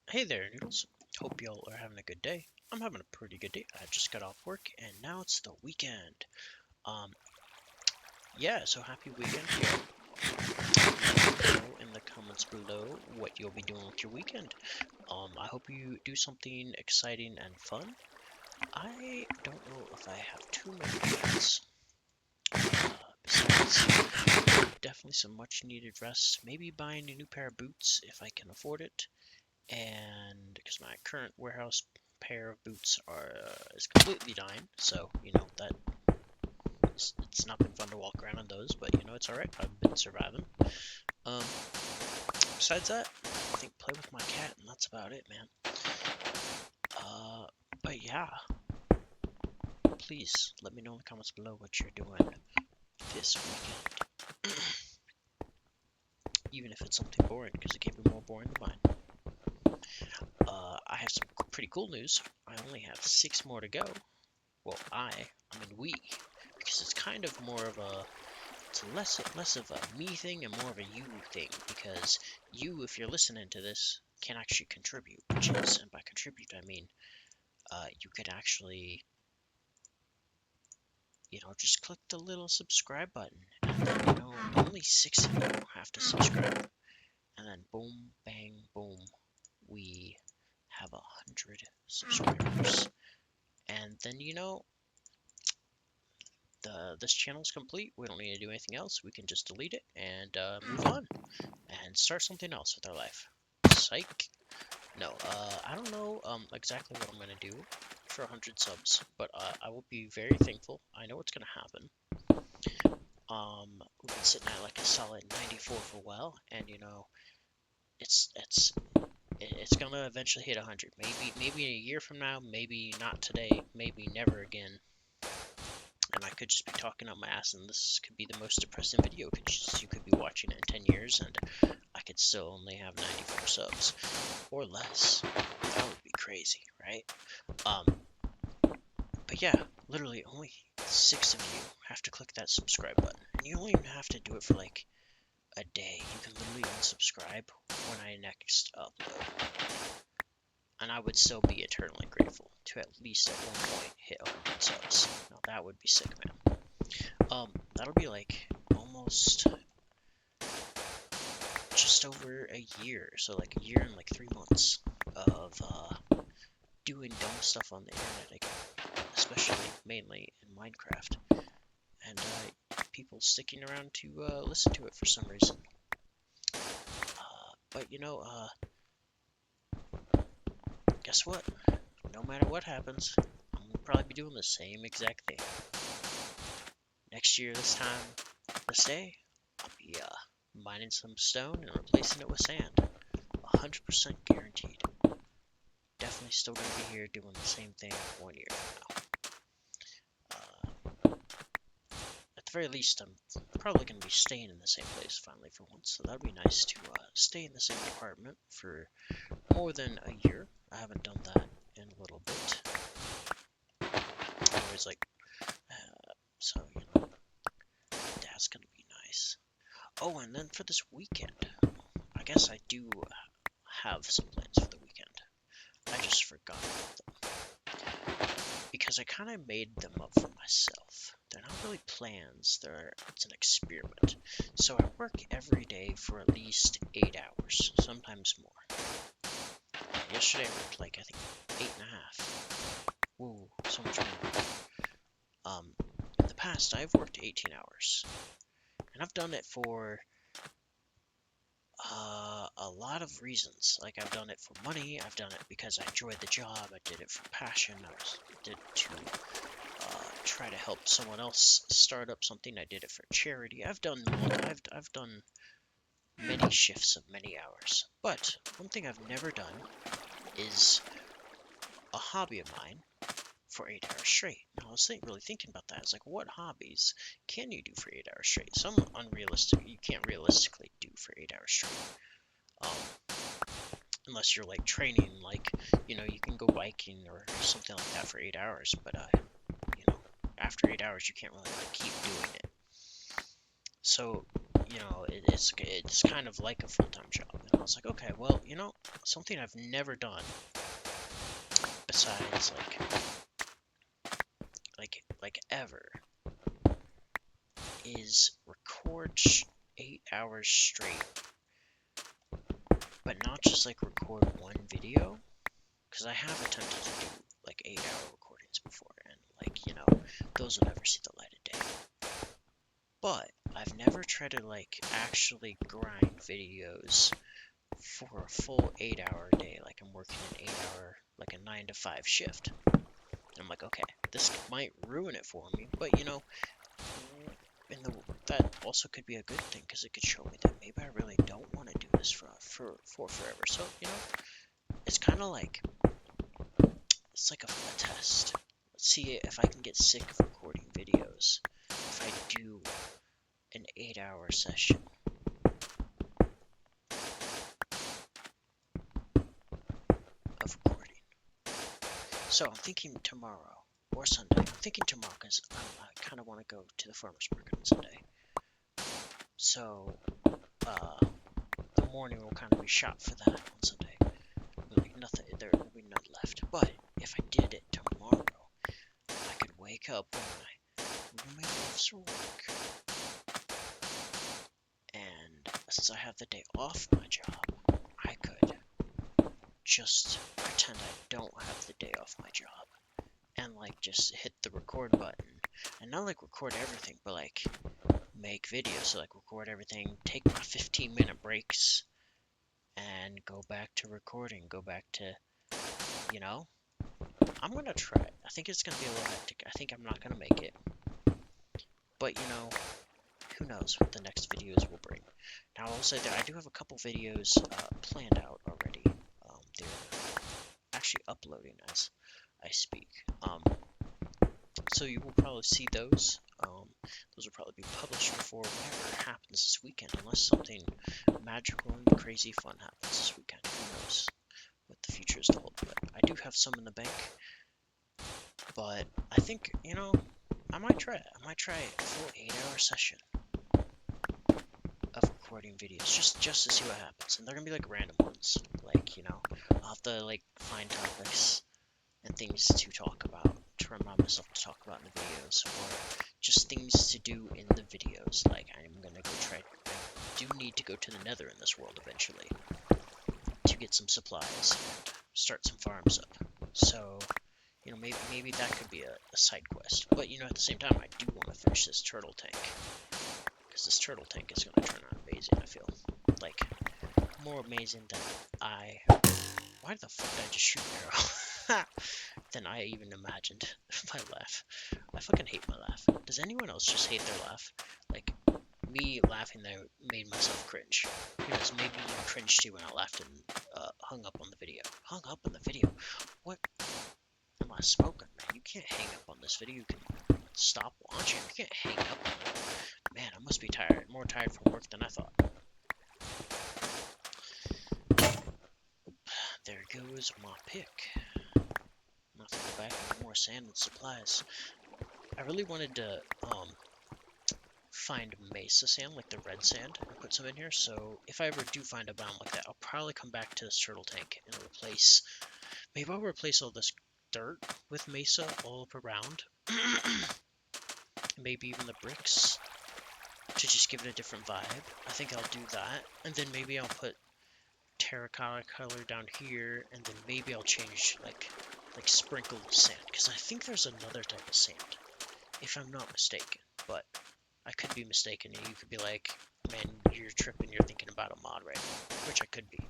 Hey there, Noodles. Hope y'all are having a good day. I'm having a pretty good day. I just got off work and now it's the weekend. Um, yeah, so happy weekend here. Let me know in the comments below what you'll be doing with your weekend. I hope you do something exciting and fun. I don't know if I have too many plans. Besides, definitely some much needed rest. Maybe buying a new pair of boots if I can afford it. And because my current warehouse pair of boots are is completely dying, so that it's not been fun to walk around in those, but it's all right. I've been surviving. Um, Besides that, I think play with my cat, and that's about it, man. Uh, but yeah, please let me know in the comments below what you're doing this weekend, even if it's something boring, because it can't be more boring than mine. I have some pretty cool news. I only have 6 more to go. Well, I mean we, because it's kind of more of a, it's less of a me thing and more of a you thing, because you, if you're listening to this, can actually contribute, which is, and by contribute I mean, you could actually, just click the little subscribe button, and then, only 6 of you have to subscribe, and then boom, bang, boom, we have 100 subscribers, and then, this channel is complete. We don't need to do anything else. We can just delete it and move on and start something else with our life. Psych. No, I don't know exactly what I'm gonna do for 100 subs, but I will be very thankful. I know what's gonna happen. We've been sitting at like a solid 94 for a while, and it's it's it's gonna eventually hit 100. Maybe in a year from now, maybe not today, maybe never again. And I could just be talking out my ass, and this could be the most depressing video because you could be watching it in 10 years, and I could still only have 94 subs or less. That would be crazy, right? Um, but yeah, literally only 6 of you have to click that subscribe button, and you don't even have to do it for like a day. You can literally unsubscribe when I next upload, and I would still be eternally grateful to at least at one point hit 100 subs. Now that would be sick, man. That'll be like almost just over a year, so like a year and like 3 months of doing dumb stuff on the internet again, especially mainly in Minecraft, and people sticking around to listen to it for some reason. But guess what? No matter what happens, I'm gonna probably be doing the same exact thing. Next year, this time, this day, I'll be mining some stone and replacing it with sand. 100% guaranteed. Definitely still gonna be here doing the same thing 1 year from now. At the very least, I'm probably gonna be staying in the same place finally for once, so that'd be nice to stay in the same apartment for more than a year. I haven't done that in a little bit. I always like, so that's gonna be nice. Oh, and then for this weekend, I guess I do have some plans for the weekend. I just forgot about them because I kind of made them up for myself. They're not really plans, it's an experiment. So I work every day for at least 8 hours, sometimes more. Yesterday I worked like, I think, 8.5. Whoa, so much more. In the past I've worked 18 hours, and I've done it for a lot of reasons. Like, I've done it for money, I've done it because I enjoyed the job, I did it for passion, did it to try to help someone else start up something, I did it for charity. I've done many shifts of many hours. But one thing I've never done is a hobby of mine for 8 hours straight. Now, I was really thinking about that. It's like, what hobbies can you do for 8 hours straight? Some unrealistic, you can't realistically do for 8 hours straight. Unless you're like training, like, you can go biking or something like that for 8 hours, but, after 8 hours, you can't really like keep doing it. So you know, it's kind of like a full-time job. And I was like, okay, well, you know, something I've never done besides like ever is record 8 hours straight, but not just like record one video, because I have attempted to do like 8-hour recordings before, and like, you know, those will never see the light of day. But I've never tried to like actually grind videos for a full 8-hour day, like I'm working an 8-hour, like a 9 to 5 shift. And I'm like, okay, this might ruin it for me, but you know, and that also could be a good thing because it could show me that maybe I really don't want to do this for forever. So you know, it's kind of like it's like a test. Let's see if I can get sick of recording videos if I do an 8-hour session. Of recording. So I'm thinking tomorrow or Sunday. I'm thinking tomorrow because I kind of want to go to the farmer's market on Sunday. So the morning will kind of be shot for that on Sunday. Like nothing, there will be none left. But if I did it tomorrow, I could wake up when my roommate leaves for work, and since I have the day off my job, I could just pretend I don't have the day off my job and like just hit the record button and not like record everything, but like make videos. So like record everything, take my 15-minute breaks, and go back to recording. Go back to, you know, I'm gonna try it. I think it's gonna be a little hectic. I think I'm not gonna make it, but you know, who knows what the next videos will bring. Now I will say that I do have a couple videos planned out already. They're actually uploading as I speak. So you will probably see those. Those will probably be published before whatever happens this weekend, unless something magical and crazy fun happens this weekend. Who knows what the future is to hold? But I do have some in the bank. But I think, you know, I might try it. I might try a full 8-hour session of recording videos just to see what happens. And they're gonna be like random ones. Like, you know, I'll have to like find topics and things to talk about, to remind myself to talk about in the videos, or just things to do in the videos. Like I'm gonna go try. I do need to go to the Nether in this world eventually to get some supplies and start some farms up. So, you know, maybe that could be a side quest. But you know, at the same time, I do want to finish this turtle tank because this turtle tank is gonna turn out amazing. I feel like more amazing than I. Why the fuck did I just shoot an arrow? Than I even imagined. My laugh. I fucking hate my laugh. Does anyone else just hate their laugh? Like, me laughing there made myself cringe. Who knows, maybe you cringed too when I laughed and hung up on the video. Hung up on the video? What am I smoking, man? You can't hang up on this video. You can stop watching. You can't hang up on it. Man, I must be tired. More tired from work than I thought. There goes my pick. I'm gonna have to go back and get more sand and supplies. I really wanted to find mesa sand, like the red sand, and put some in here. So if I ever do find a biome like that, I'll probably come back to this turtle tank and replace. Maybe I'll replace all this dirt with mesa all up around. Maybe even the bricks to just give it a different vibe. I think I'll do that, and then maybe I'll put terracotta color down here, and then maybe I'll change like sprinkled sand, because I think there's another type of sand, if I'm not mistaken, but I could be mistaken, and you could be like, man, you're tripping, you're thinking about a mod right now, which I could be.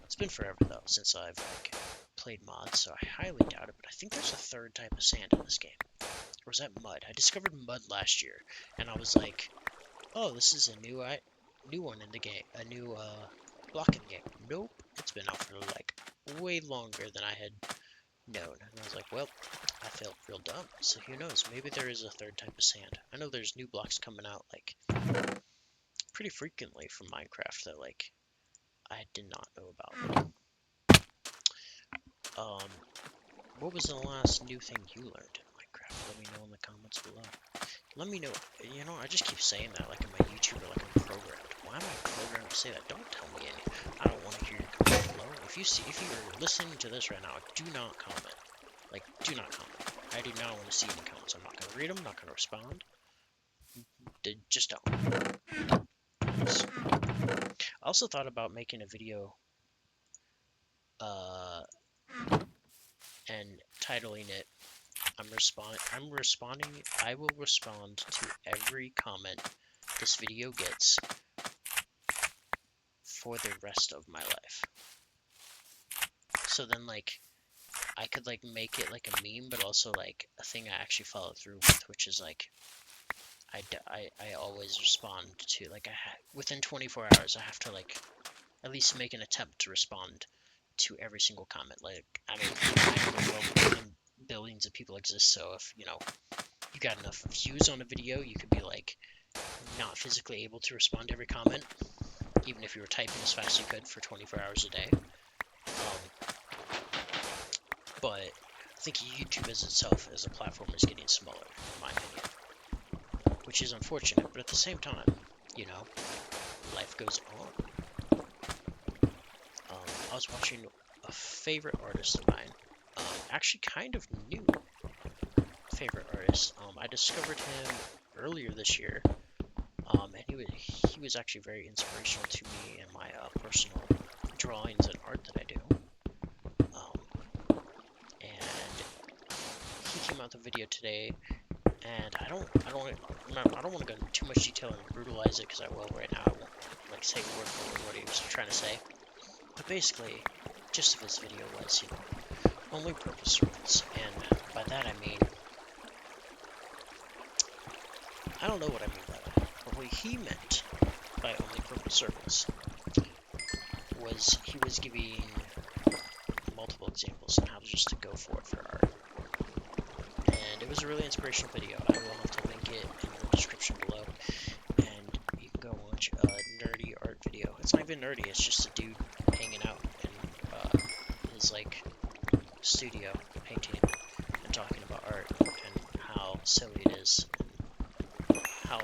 It's been forever though since I've like played mods, so I highly doubt it, but I think there's a third type of sand in this game. Or was that mud? I discovered mud last year, and I was like, oh, this is a new one in the game, a new block in the game. Nope, it's been out for like way longer than I had known. And I was like, well, I felt real dumb. So who knows? Maybe there is a third type of sand. I know there's new blocks coming out like pretty frequently from Minecraft that like I did not know about. What was the last new thing you learned in Minecraft? Let me know in the comments below. Let me know. You know, I just keep saying that like I'm a YouTuber, like I'm programmed. Why am I programmed to say that? Don't tell me any. I don't want to hear your comment below. If you're listening to this right now, do not comment. Like, do not comment. I do not want to see any comments. I'm not gonna read them. I'm not gonna respond. Just don't. I also thought about making a video, and titling it I will respond to every comment this video gets for the rest of my life. So then, like, I could, like, make it, like, a meme, but also, like, a thing I actually follow through with, which is, like, I always respond to, like, within 24 hours, I have to, like, at least make an attempt to respond to every single comment. Like, I mean, I know the world billions of people exist, so if, you know, you got enough views on a video, you could be, like, not physically able to respond to every comment, even if you were typing as fast as you could for 24 hours a day. But I think YouTube as itself as a platform is getting smaller, in my opinion, which is unfortunate. But at the same time, you know, life goes on. I was watching a favorite artist of mine, actually kind of new favorite artist. I discovered him earlier this year, and he was actually very inspirational to me in my personal drawings and art that I do. And he came out with a video today, and I don't want to go into too much detail and brutalize it because I will right now. I won't like say word for word what he was trying to say. But basically, gist of his video was, you know, only purpose circles, and by that I mean, I don't know what I mean by that, but what he meant by only purpose circles was he was giving multiple examples on how to just to go for it for art. And it was a really inspirational video. I will have to link it in the description below, and you can go watch a nerdy art video. It's not even nerdy, it's just a dude hanging out in his like studio painting and talking about art and how silly it is and how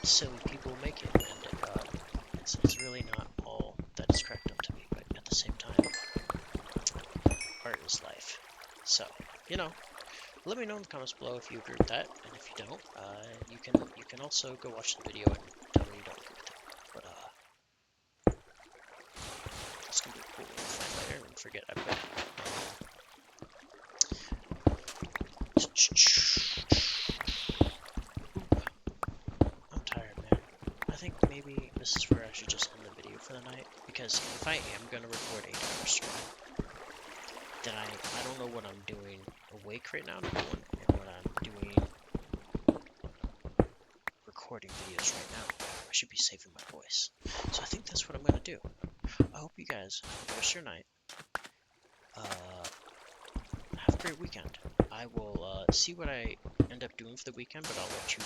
silly people make it, and it's really not all that is cracked up to be, but at the same time, art is life. So, you know, let me know in the comments below if you agree with that, and if you don't, you can also go watch the video and tell me you don't agree with it. But it's gonna be cool to find later and forget I bet. I'm tired, man. I think maybe this is where I should just end the video for the night, because if I am gonna record 8 hours tomorrow, then I don't know what I'm doing awake right now, number one, and what I'm doing recording videos right now. I should be saving my voice. So I think that's what I'm gonna do. I hope you guys have a good rest of your night. Have a great weekend. I will see what I end up doing for the weekend, but I'll let you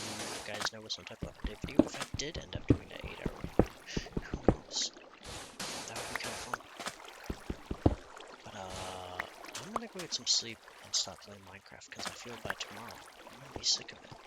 guys know with some type of update video if I did end up doing an 8-hour video. Who knows? That would be kind of fun. But I'm gonna go get some sleep and stop playing Minecraft because I feel by tomorrow I'm gonna be sick of it.